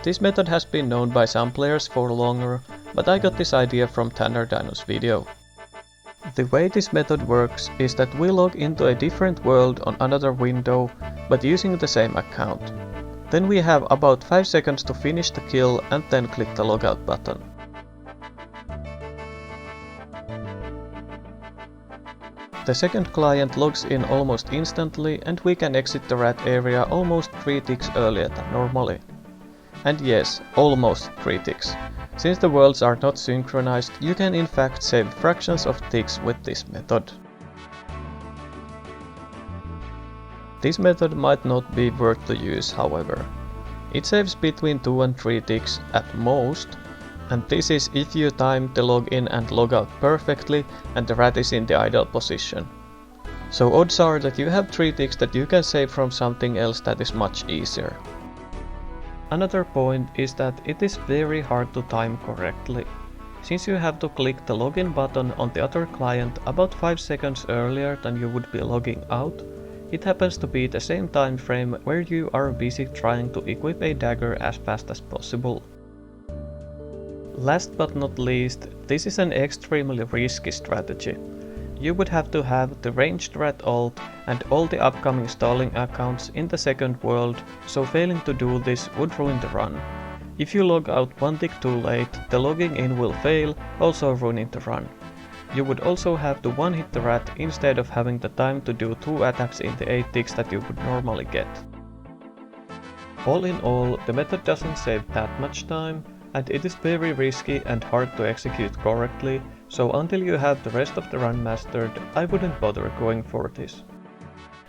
This method has been known by some players for longer, but I got this idea from Tanner Dino's video. The way this method works is that we log into a different world on another window, but using the same account. Then we have about 5 seconds to finish the kill and then click the logout button. The second client logs in almost instantly and we can exit the rat area almost 3 ticks earlier than normally. And yes, almost 3 ticks. Since the worlds are not synchronized, you can in fact save fractions of ticks with this method. This method might not be worth the use, however. It saves between 2 and 3 ticks at most, and this is if you time the login and logout perfectly and the rat is in the ideal position. So odds are that you have 3 ticks that you can save from something else that is much easier. Another point is that it is very hard to time correctly. Since you have to click the login button on the other client about 5 seconds earlier than you would be logging out, it happens to be the same time frame where you are busy trying to equip a dagger as fast as possible. Last but not least, this is an extremely risky strategy. you would have to have the ranged rat alt and all the upcoming stalling accounts in the second world, so failing to do this would ruin the run. If you log out one tick too late, the logging in will fail, also ruining the run. You would also have to one-hit the rat instead of having the time to do 2 attacks in the 8 ticks that you would normally get. All in all, the method doesn't save that much time, and it is very risky and hard to execute correctly, so until you have the rest of the run mastered, I wouldn't bother going for this.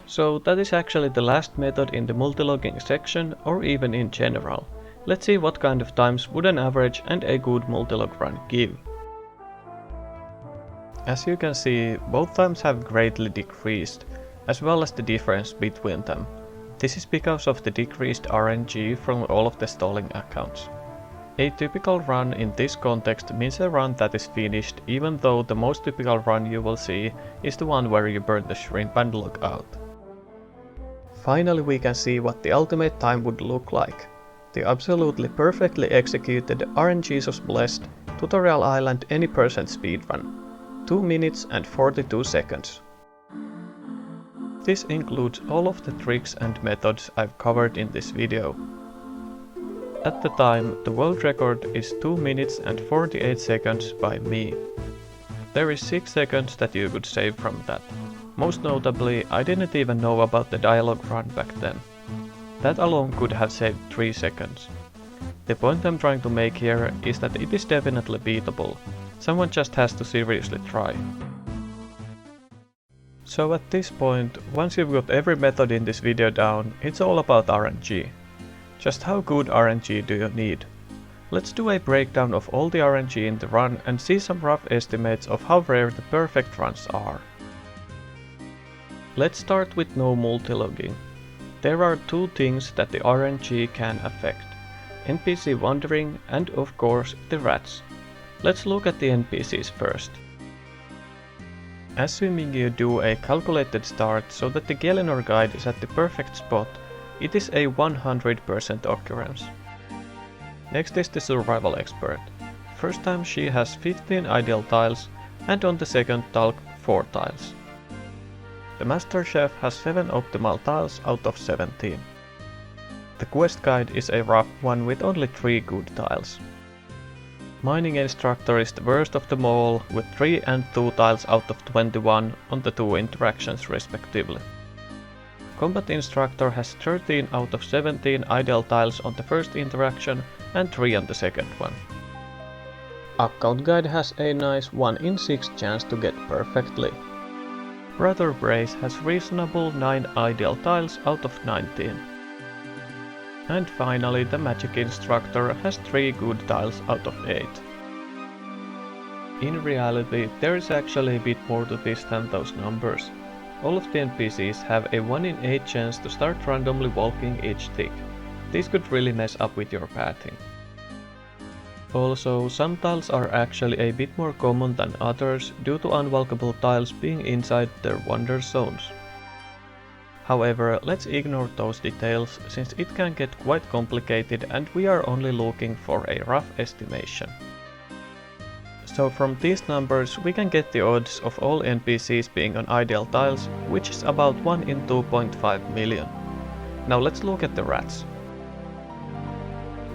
So that is actually the last method in the multilogging section, or even in general. Let's see what kind of times would an average and a good multilog run give. As you can see, both times have greatly decreased, as well as the difference between them. This is because of the decreased RNG from all of the stalling accounts. A typical run in this context means a run that is finished, even though the most typical run you will see is the one where you burn the shrimp and log out. Finally, we can see what the ultimate time would look like. The absolutely perfectly executed RNGesus blessed Tutorial Island any percent speedrun. 2 minutes and 42 seconds. This includes all of the tricks and methods I've covered in this video. At the time, the world record is 2 minutes and 48 seconds by me. There is 6 seconds that you could save from that. Most notably, I didn't even know about the dialogue run back then. That alone could have saved 3 seconds. The point I'm trying to make here is that it is definitely beatable. Someone just has to seriously try. So at this point, once you've got every method in this video down, it's all about RNG. Just how good RNG do you need? Let's do a breakdown of all the RNG in the run and see some rough estimates of how rare the perfect runs are. Let's start with no multilogging. There are 2 things that the RNG can affect: NPC wandering and of course the rats. Let's look at the NPCs first. Assuming you do a calculated start so that the Gielinor guide is at the perfect spot, it is a 100% occurrence. Next is the survival expert. First time she has 15 ideal tiles, and on the second talk 4 tiles. The master chef has 7 optimal tiles out of 17. The quest guide is a rough one with only 3 good tiles. Mining instructor is the worst of them all, with 3 and 2 tiles out of 21 on the 2 interactions respectively. Combat instructor has 13 out of 17 ideal tiles on the first interaction and 3 on the second one. Account guide has a nice 1 in 6 chance to get perfectly. Brother Brace has reasonable 9 ideal tiles out of 19. And finally, the Magic Instructor has 3 good tiles out of 8. In reality, there is actually a bit more to this than those numbers. All of the NPCs have a 1 in 8 chance to start randomly walking each tick. This could really mess up with your pathing. Also, some tiles are actually a bit more common than others due to unwalkable tiles being inside their wander zones. However, let's ignore those details since it can get quite complicated and we are only looking for a rough estimation. So from these numbers we can get the odds of all NPCs being on ideal tiles, which is about 1 in 2.5 million. Now let's look at the rats.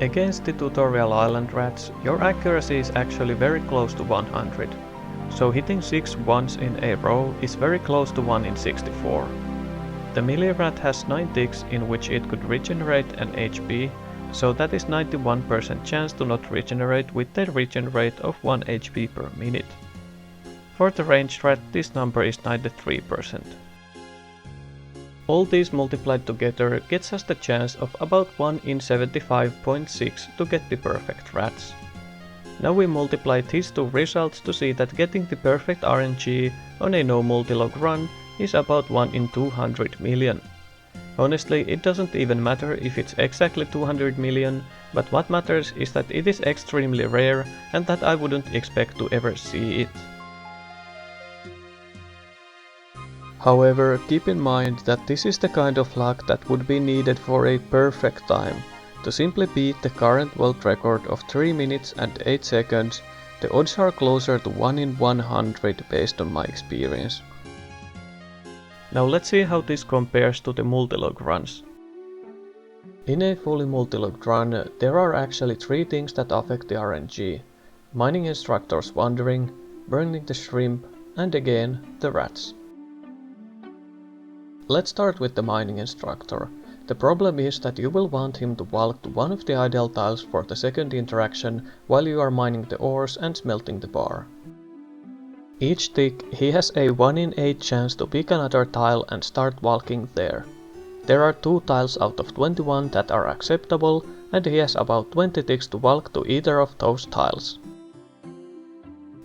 Against the Tutorial Island rats, your accuracy is actually very close to 100. So hitting 6 ones in a row is very close to 1 in 64. The melee rat has 9 ticks in which it could regenerate an HP, so that is 91% chance to not regenerate with a regen rate of 1 HP per minute. For the ranged rat, this number is 93%. All these multiplied together gets us the chance of about 1 in 75.6 to get the perfect rats. Now we multiply these 2 results to see that getting the perfect RNG on a no multilog run is about 1 in 200 million. Honestly, it doesn't even matter if it's exactly 200 million, but what matters is that it is extremely rare and that I wouldn't expect to ever see it. However, keep in mind that this is the kind of luck that would be needed for a perfect time. To simply beat the current world record of 3 minutes and 8 seconds, The odds are closer to 1 in 100 based on my experience. Now let's see how this compares to the multilog runs. In a fully multilogged run, there are actually 3 things that affect the RNG. Mining instructors wandering, burning the shrimp, and again, the rats. Let's start with the mining instructor. The problem is that you will want him to walk to one of the idle tiles for the second interaction while you are mining the ores and smelting the bar. Each tick, he has a 1 in 8 chance to pick another tile and start walking there. There are 2 tiles out of 21 that are acceptable, and he has about 20 ticks to walk to either of those tiles.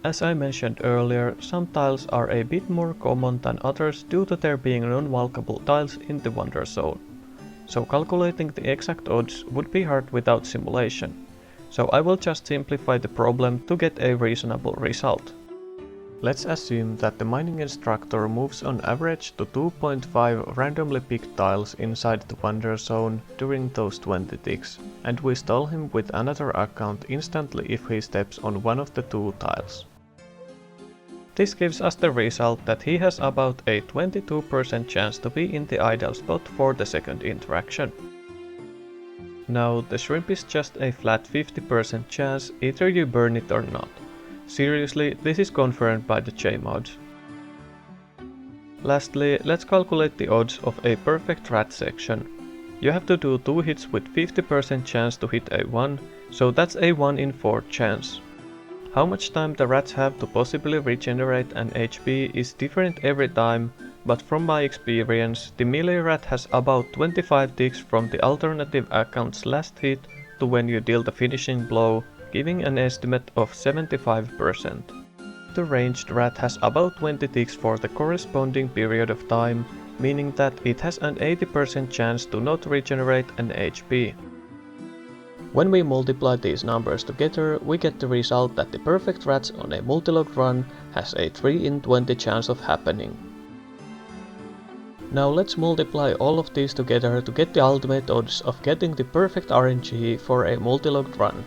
As I mentioned earlier, some tiles are a bit more common than others due to there being non-walkable tiles in the Wonder Zone. So calculating the exact odds would be hard without simulation. So I will just simplify the problem to get a reasonable result. Let's assume that the mining instructor moves on average to 2.5 randomly picked tiles inside the Wonder Zone during those 20 ticks, and we stall him with another account instantly if he steps on one of the 2 tiles. This gives us the result that he has about a 22% chance to be in the idle spot for the second interaction. Now the shrimp is just a flat 50% chance either you burn it or not. Seriously, this is confirmed by the JMods. Lastly, let's calculate the odds of a perfect rat section. You have to do 2 hits with 50% chance to hit a 1, so that's a 1 in 4 chance. How much time the rats have to possibly regenerate an HP is different every time, but from my experience, the melee rat has about 25 ticks from the alternative account's last hit to when you deal the finishing blow, giving an estimate of 75%. The ranged rat has about 20 ticks for the corresponding period of time, meaning that it has an 80% chance to not regenerate an HP. When we multiply these numbers together, we get the result that the perfect rats on a multilog run has a 3 in 20 chance of happening. Now let's multiply all of these together to get the ultimate odds of getting the perfect RNG for a multilogged run,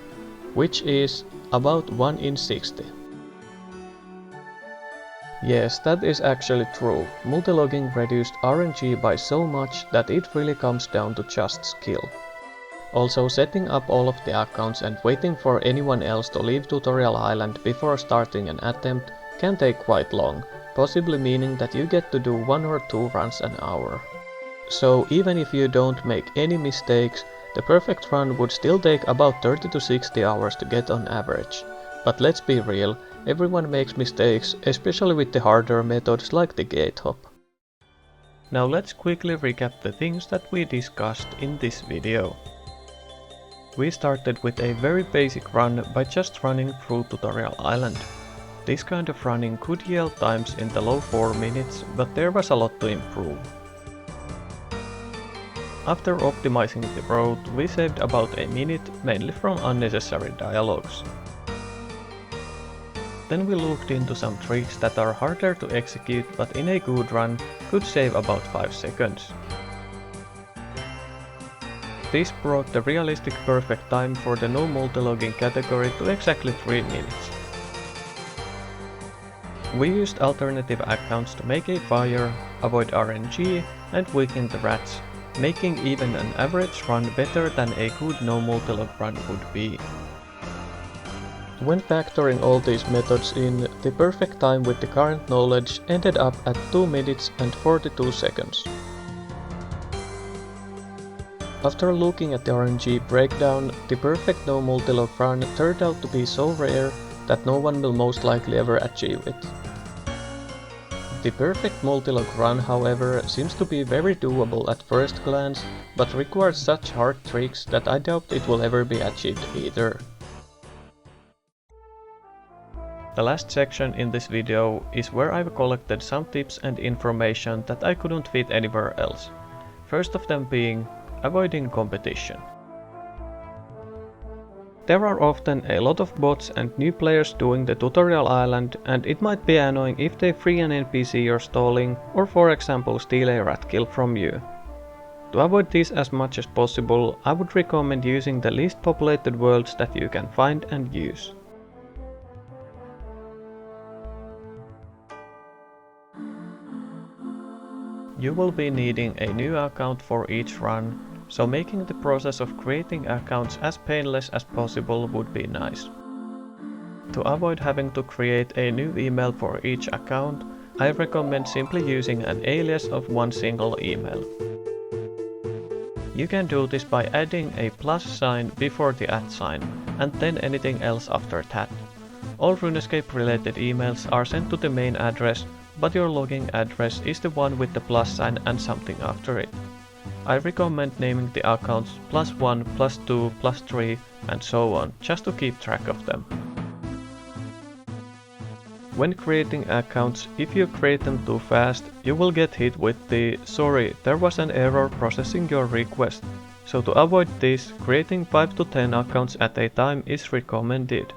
which is about 1 in 60. Yes, that is actually true. Multilogging reduced RNG by so much that it really comes down to just skill. Also, setting up all of the accounts and waiting for anyone else to leave Tutorial Island before starting an attempt can take quite long, possibly meaning that you get to do 1 or 2 runs an hour. So even if you don't make any mistakes, the perfect run would still take about 30 to 60 hours to get on average. But let's be real, everyone makes mistakes, especially with the harder methods like the gate hop. Now let's quickly recap the things that we discussed in this video. We started with a very basic run by just running through Tutorial Island. This kind of running could yield times in the low 4 minutes, but there was a lot to improve. After optimizing the road, we saved about a minute, mainly from unnecessary dialogues. Then we looked into some tricks that are harder to execute but in a good run could save about 5 seconds. This brought the realistic perfect time for the no multilogging category to exactly 3 minutes. We used alternative accounts to make a fire, avoid RNG, and weaken the rats, making even an average run better than a good no multilog run would be. When factoring all these methods in, the perfect time with the current knowledge ended up at 2 minutes and 42 seconds. After looking at the RNG breakdown, the perfect no multilog run turned out to be so rare that no one will most likely ever achieve it. The perfect multilog run, however, seems to be very doable at first glance, but requires such hard tricks that I doubt it will ever be achieved either. The last section in this video is where I've collected some tips and information that I couldn't fit anywhere else. First of them being avoiding competition. There are often a lot of bots and new players doing the Tutorial Island, and it might be annoying if they free an NPC you're stalling or for example steal a rat kill from you. To avoid this as much as possible, I would recommend using the least populated worlds that you can find and use. you will be needing a new account for each run, so making the process of creating accounts as painless as possible would be nice. To avoid having to create a new email for each account, I recommend simply using an alias of one single email. You can do this by adding a plus sign before the @ sign, and then anything else after that. All RuneScape related emails are sent to the main address, but your login address is the one with the plus sign and something after it. I recommend naming the accounts +1, +2, +3 and so on, just to keep track of them. When creating accounts, if you create them too fast, you will get hit with the "sorry, there was an error processing your request." So to avoid this, creating 5 to 10 accounts at a time is recommended.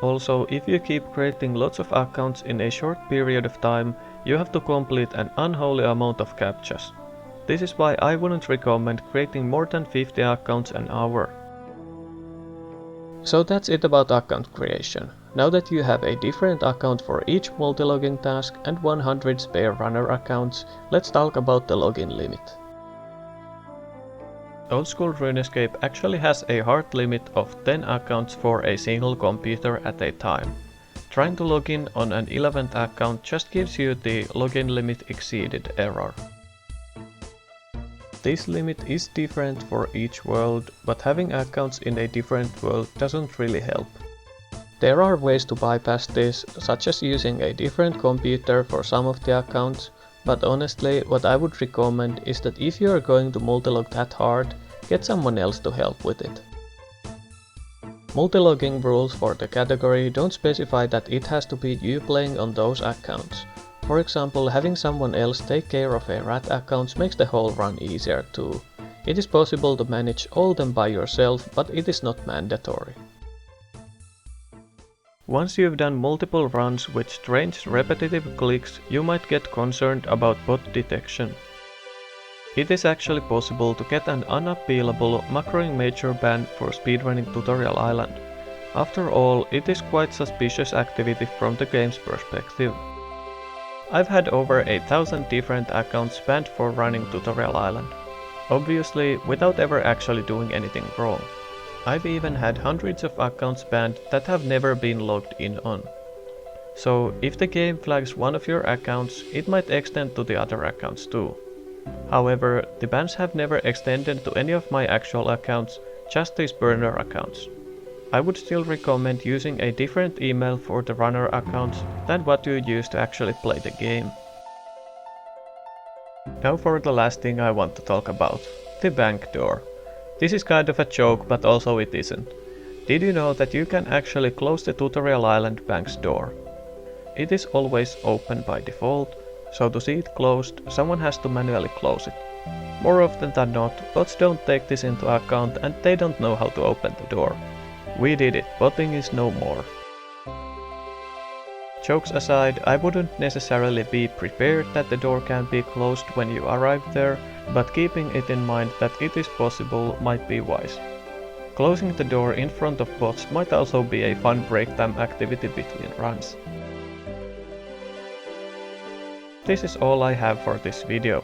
Also, if you keep creating lots of accounts in a short period of time, you have to complete an unholy amount of captchas. This is why I wouldn't recommend creating more than 50 accounts an hour. So that's it about account creation. Now that you have a different account for each multi-logging task and 100 spare runner accounts, let's talk about the login limit. Old school RuneScape actually has a hard limit of 10 accounts for a single computer at a time. Trying to log in on an 11th account just gives you the login limit exceeded error. This limit is different for each world, but having accounts in a different world doesn't really help. There are ways to bypass this, such as using a different computer for some of the accounts, but honestly, what I would recommend is that if you are going to multilog that hard, get someone else to help with it. Multilogging rules for the category don't specify that it has to be you playing on those accounts. For example, having someone else take care of a rat account makes the whole run easier too. It is possible to manage all them by yourself, but it is not mandatory. Once you've done multiple runs with strange repetitive clicks, you might get concerned about bot detection. It is actually possible to get an unappealable macroing major ban for speedrunning Tutorial Island. After all, it is quite suspicious activity from the game's perspective. I've had over 1,000 different accounts banned for running Tutorial Island. Obviously, without ever actually doing anything wrong. I've even had hundreds of accounts banned that have never been logged in on. So, if the game flags one of your accounts, it might extend to the other accounts too. However, the bans have never extended to any of my actual accounts, just these burner accounts. I would still recommend using a different email for the runner accounts than what you use to actually play the game. Now for the last thing I want to talk about, the bank door. This is kind of a joke, but also it isn't. Did you know that you can actually close the Tutorial Island bank's door? It is always open by default, so to see it closed, someone has to manually close it. More often than not, bots don't take this into account and they don't know how to open the door. We did it, botting is no more. Jokes aside, I wouldn't necessarily be prepared that the door can be closed when you arrive there, but keeping it in mind that it is possible might be wise. Closing the door in front of bots might also be a fun break time activity between runs. This is all I have for this video.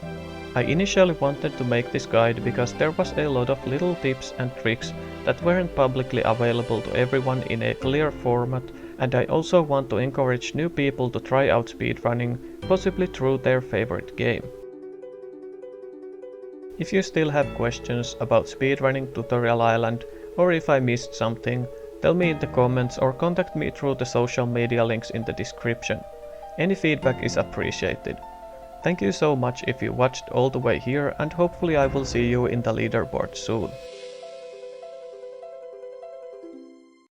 I initially wanted to make this guide because there was a lot of little tips and tricks that weren't publicly available to everyone in a clear format, and I also want to encourage new people to try out speedrunning, possibly through their favorite game. If you still have questions about speedrunning Tutorial Island, or if I missed something, tell me in the comments or contact me through the social media links in the description. Any feedback is appreciated. Thank you so much if you watched all the way here, and hopefully I will see you in the leaderboard soon.